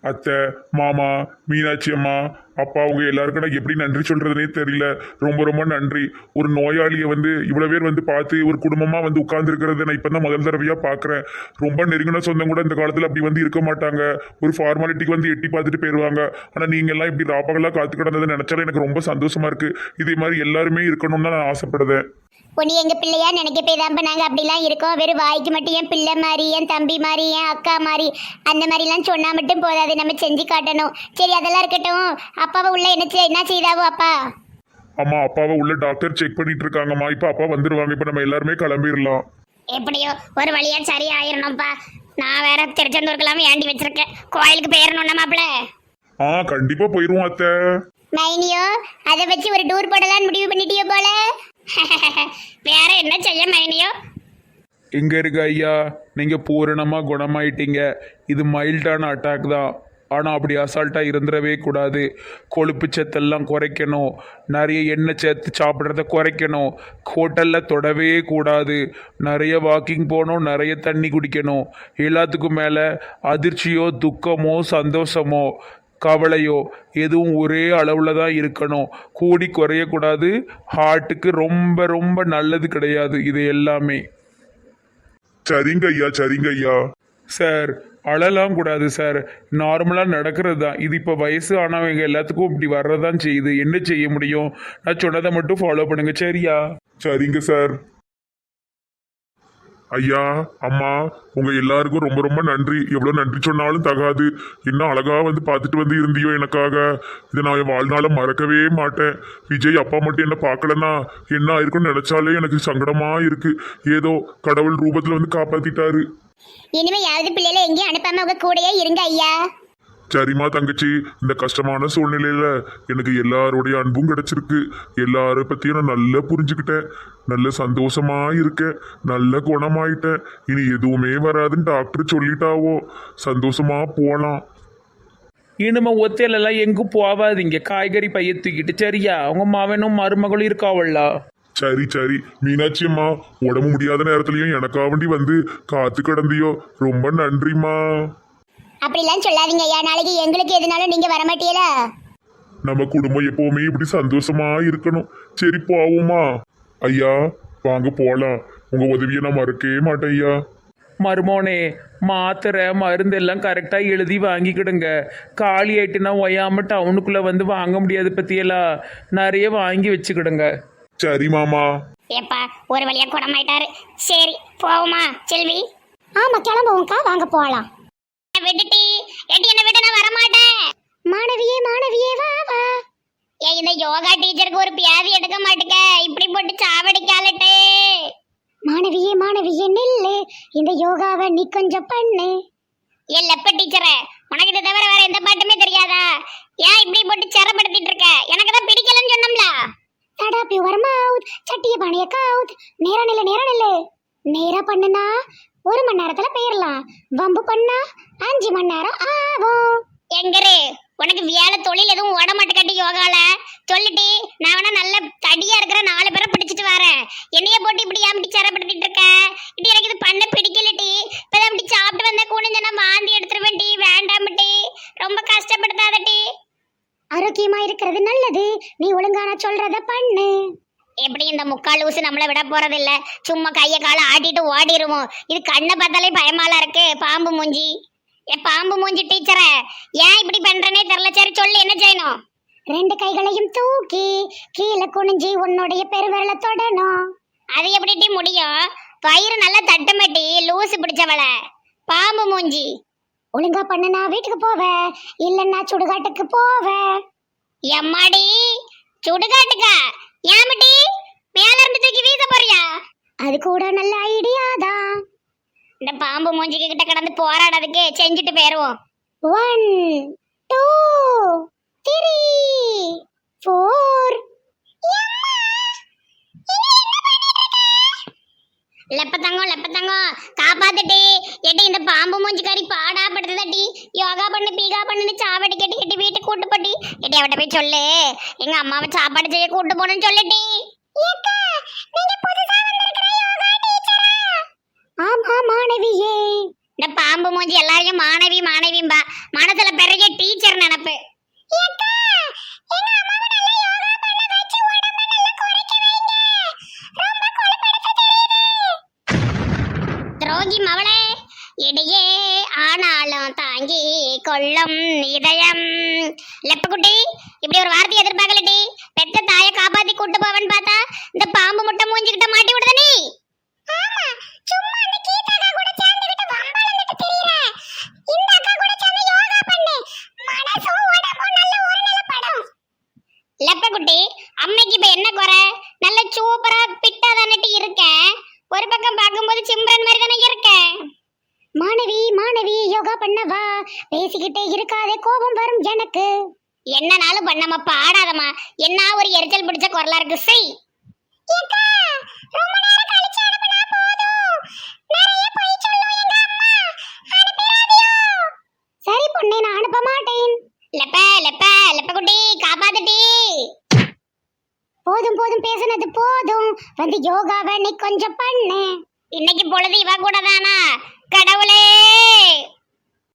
அத்தை, மாமா, மீனாட்சி அம்மா, அப்பா, அவங்க எல்லாருக்கும் நான் எப்படி நன்றி சொல்றதுனே தெரியல. ரொம்ப ரொம்ப நன்றி. ஒரு நோயாளியை வந்து இவ்வளவு பேர் வந்து பார்த்து ஒரு குடும்பமா வந்து உட்கார்ந்து இருக்கிறத நான் இப்பதான் முதல் தடவையா பாக்குறேன். ரொம்ப நெருங்கின சொந்தம் கூட இந்த காலத்துல அப்படி வந்து இருக்க மாட்டாங்க. ஒரு ஃபார்மாலிட்டிக்கு வந்து எட்டி பார்த்துட்டு போயிருவாங்க. ஆனா நீங்க எல்லாம் இப்படி ராப்பகலா காத்து கிடந்ததை நினைச்சாலும் எனக்கு ரொம்ப சந்தோஷமா இருக்கு. இதே மாதிரி எல்லாருமே இருக்கணும்னு தான் நான் ஆசைப்படுறேன். உன்னை எங்க பிள்ளையா நினைக்க போய்தான்ப்ப நாங்க அப்படிலாம் இருக்கோம். வெறும் வாய்க்கு மட்டும் என் பிள்ளை மாதிரி, என் தம்பி மாதிரி, என் அக்கா மாதிரி அந்த மாதிரிலாம் சொன்னா மட்டும் போதாது, நம்ம செஞ்சு காட்டணும். சரி, அதெல்லாம் இருக்கட்டும். அப்பாவை உள்ள என்ன செய்தாவோ அப்பா? அம்மா, அப்பாவை உள்ள டாக்டர் செக் பண்ணிட்டு இருக்காங்கம்மா. இப்ப அப்பா வந்துருவாங்க. இப்ப நம்ம எல்லாருமே கிளம்பிடலாம். எப்படியோ ஒரு வழியா சரி ஆயிரணும்ப்பா. நான் வேற திருச்செந்தூருக்கெல்லாம் வேண்டி வச்சிருக்கேன். கோயிலுக்கு போயிடணும் மாப்பிள்ள. கண்டிப்பா போயிருவோம் அத்தை. மைனியோ, அதை வச்சு ஒரு டூர் போடலான்னு முடிவு பண்ணிட்டியோ போல. வேற என்ன செய்ய மைனியோ? எங்க இருக்கு ஐயா, நீங்க பூரணமா குணமாயிட்டீங்க. இது மைல்டான அட்டாக் தான். ஆனால் அப்படி அசால்ட்டாக இருந்துடவே கூடாது. கொழுப்பு சத்தெல்லாம் குறைக்கணும். நிறைய எண்ணெய் சேர்த்து சாப்பிட்றத குறைக்கணும். ஹோட்டலில் தொடவே கூடாது. நிறைய வாக்கிங் போகணும். நிறைய தண்ணி குடிக்கணும். எல்லாத்துக்கும் மேலே அதிர்ச்சியோ துக்கமோ சந்தோஷமோ கவலையோ எதுவும் ஒரே அளவில் தான் இருக்கணும். கூடி குறையக்கூடாது. ஹார்ட்டுக்கு ரொம்ப ரொம்ப நல்லது கிடையாது இது எல்லாமே. சரிங்க ஐயா, சரிங்க ஐயா. சார், அழலாம் கூடாது சார். நார்மலாக நடக்கிறது தான் இது. இப்போ வயசு ஆனவங்க எல்லாத்துக்கும் இப்படி வர்றதான் செய்யுது. என்ன செய்ய முடியும்? நான் சொன்னதை மட்டும் ஃபாலோ பண்ணுங்க, சரியா? சரிங்க சார். ஐயா, அம்மா, உங்க எல்லாருக்கும் ரொம்ப ரொம்ப நன்றி. எவ்வளவு நன்றி சொன்னாலும் தகாது. இன்னும் அழகா வந்து பார்த்துட்டு வந்து இருந்தியோ எனக்காக. இதை நான் என் வாழ்நாள மறக்கவே மாட்டேன். விஜய் அப்பா மட்டும் என்ன பார்க்கலன்னா என்ன ஆயிருக்கும்னு நினைச்சாலே எனக்கு சங்கடமா இருக்கு. ஏதோ கடவுள் ரூபத்துல வந்து காப்பாத்திட்டாரு. இனிமையாவது பிள்ளைல எங்கேயும் அனுப்பாம உங்க கூடயே இருங்க ஐயா. சரிம்மா தங்கச்சி, இந்த கஷ்டமான சூழ்நிலையில எனக்கு எல்லாருடைய அன்பும் கிடைச்சிருக்கு. எல்லார பத்தியும் நான் நல்லா புரிஞ்சுக்கிட்டேன். நல்ல சந்தோஷமா இருக்கேன். நல்ல குணமாயிட்டேன். இனி எதுவுமே வராதுன்னு டாக்டர் சொல்லிட்டாவோ. சந்தோஷமா போலாம். இனிமே ஒத்தையிலெல்லாம் எங்கும் போவாதீங்க. காய்கறி பைய தூக்கிட்டு, சரியா? உங்க மகனும் மருமகளும் இருக்காவல்லா. சரி சரி. மீனாட்சி அம்மா, உடம்பு முடியாத நேரத்துலயும் எனக்கா வேண்டி வந்து காத்து கிடந்தியோ. ரொம்ப நன்றிம்மா. அப்படிலாம் சொல்லாதீங்க ஐயா. நாளைக்கு எங்களுக்கு எதுனாலும் நீங்க வரமாட்டீங்களா? நம்ம குடும்பம் எப்பவுமே இப்படி சந்தோஷமா இருக்கணும். சரி, போவோமா? ஐயா, வாங்க போலாம். உங்க உதவியை நான் மறக்கவே மாட்டேன் ஐயா. மருமோனே, மாத்திரை மருந்து எல்லாம் கரெக்டாக எழுதி வாங்கிக்கிடுங்க. காலி ஆயிட்டுனா ஒய்யாம டவுனுக்குள்ளே வந்து வாங்க முடியாது பற்றியெல்லாம். நிறைய வாங்கி வச்சுக்கிடுங்க. சரி மாமா. ஏப்பா, ஒரு வழியா குணமாயிட்டாரு. சரி, போவோமா செல்வி? ஆமா, கிளம்புவோம்க்கா, வாங்க போகலாம். விட்டுட்டி எட்டி என்ன விட்டு நான் வரமாட்டேன். மாணவியே மாணவியே வா வா. ஏன் இந்த யோகா டீச்சருக்கு ஒரு பியாதி எடுக்க மாட்டேங்க. இப்படி போட்டு சாவடிக்காலட்டே. மாணவியே மாணவியே நில்லு. இந்த யோகாவை நீ கொஞ்சம் பண்ணு. ஏன் லெப்ப டீச்சரே, உனக்கு இதை தவிர வேற எந்த பாட்டுமே தெரியாதா? ஏன் இப்படி போட்டு சிரமப்படுத்திட்டு இருக்க? எனக்கு தான் பிடிக்கலன்னு சொன்னோம்ல. தடாப்பி வரமாவுத் சட்டிய பானைய காவுத். நேரா நில்லு நேரா நில்லு. நேரா பண்ணுனா 1 மணி நேரத்துல போயிடலாம். வம்பு பண்ணா 5 மணி நேரம் ஆகும். எங்கரு உனக்கு வேலை தொழில் எதுவும் ஓட மாட்டேக்காட்டி யோகால சொல்லிட்டு நான் வேணா நல்ல தடியா இருக்கிற 4 பேரை பிடிச்சிட்டு வரேன். என்னைய போட்டு இப்படி ஏன் சேரப்படுத்திட்டு இருக்க? இடி எனக்கு இது பண்ண பிடிக்கலட்டி. இப்பதான் இப்படி சாப்பிட்டு வந்த கூணுஞ்சனா வாந்தி எடுத்துருவேன் டி. வேண்டாம் டி, ரொம்ப கஷ்டப்படுத்தாதட்டி. ஆரோக்கியமா இருக்கிறது நல்லது. நீ ஒழுங்கான சொல்றத பண்ணு. எப்படி இந்த முக்கால் ஊசு நம்மளை விட போறதில்ல. சும்மா கையை காலை ஆட்டிட்டு ஓடிடுவோம். இது கண்ணை பார்த்தாலே பயமாலா இருக்கு. பாம்பு மூஞ்சி. பாம்பு மூஞ்சி டீச்சரை, ஏன் இப்படி பண்றனே தெரியல. சரி சொல்லு, என்ன செய்யணும்? 2 கைகளையும் தூக்கி கீழே குனிஞ்சி உன்னுடைய பெருவிரலை தொடணும். அது எப்படி முடியும்? வயிறு நல்லா தட்டுமட்டி லூசு பிடிச்சவள. பாம்பு மூஞ்சி. ஒழுங்கா பண்ணுனா வீட்டுக்கு போவேன், இல்லைன்னா சுடுகாட்டுக்கு போவேன். எம்மாடி, சுடுகாட்டுக்கா? ஏமட்டி, மேல இருந்து தூக்கி வீச போறியா? அது கூட நல்ல ஐடியா தான். இந்த பாம்பு மூஞ்சிக்கு கிட்ட கடந்து போராடாதுக்கு செஞ்சுட்டு போயிருவோம். 1 2 3 4. லெப்பத்தங்கம் காப்பாத்துட்டி. எட்டி இந்த பாம்பு மூஞ்சிக்காரி பாடா படுத்துதாட்டி. யோகா பண்ணு பீகா பண்ணுன்னு சாவடி கட்டி கட்டி வீட்டுக்கு கூட்டு போட்டி. எட்டி அவட்ட போய் சொல்லு, எங்க அம்மாவை சாப்பாடு செய்ய கூட்டு போகணும்னு சொல்லிட்டி. ஆமா மாணவியே. இந்த பாம்பு மூஞ்சி எல்லாரையும் மாணவி மாணவிம்பா. மனசுல பெரிய கொள்ளும் இதயம். லெப்பக்குட்டி இப்படி ஒரு வார்த்தை எதிர்பார்க்கலடி. பெத்த தாயை காப்பாத்தி கூட்டு போவன்னு பார்த்தா இந்த பாம்பு முட்டை மூஞ்சிக்கிட்ட மாட்டி விடுத நீ. ஆமா, சும்மா அந்த கீதாக்கா கூட சேர்ந்துக்கிட்டு வம்பளந்துட்டு திரியற. இந்த அக்கா கூட சேர்ந்து யோகா பண்ணு. மனசோ உடம்போ நல்ல ஒரு நிலப்படும். லெப்பக்குட்டி அம்மைக்கு இப்ப என்ன குறை? நல்ல சூப்பரா பிட்டா தானட்டி இருக்க. ஒரு பக்கம் பார்க்கும்போது சிம்ரன் மாதிரி தானே இருக்க. மாணவி மாணவி யோகா பண்ணவா, பேசிக்கிட்டே இருக்காதே கோபம் வரும் எனக்கு. என்னனாலும் பண்ணாம பாடாதமா, என்ன ஒரு எரிச்சல் பிடிச்ச குரலா இருக்கு. செய் ரொம்ப நேரம் கழிச்சு அனுப்புனா போதும். நிறைய போய் சொல்லும் எங்க அம்மா. அனுப்பிராதியோ. சரி பொண்ணே, நான் அனுப்ப மாட்டேன். லெப்ப லெப்ப லெப்ப குட்டி காப்பாத்துட்டி. போதும் போதும் பேசுனது போதும். வந்து யோகாவை நீ கொஞ்சம் பண்ணு. இன்னைக்கு பொழுது இவ கூட தானா? கடவுளே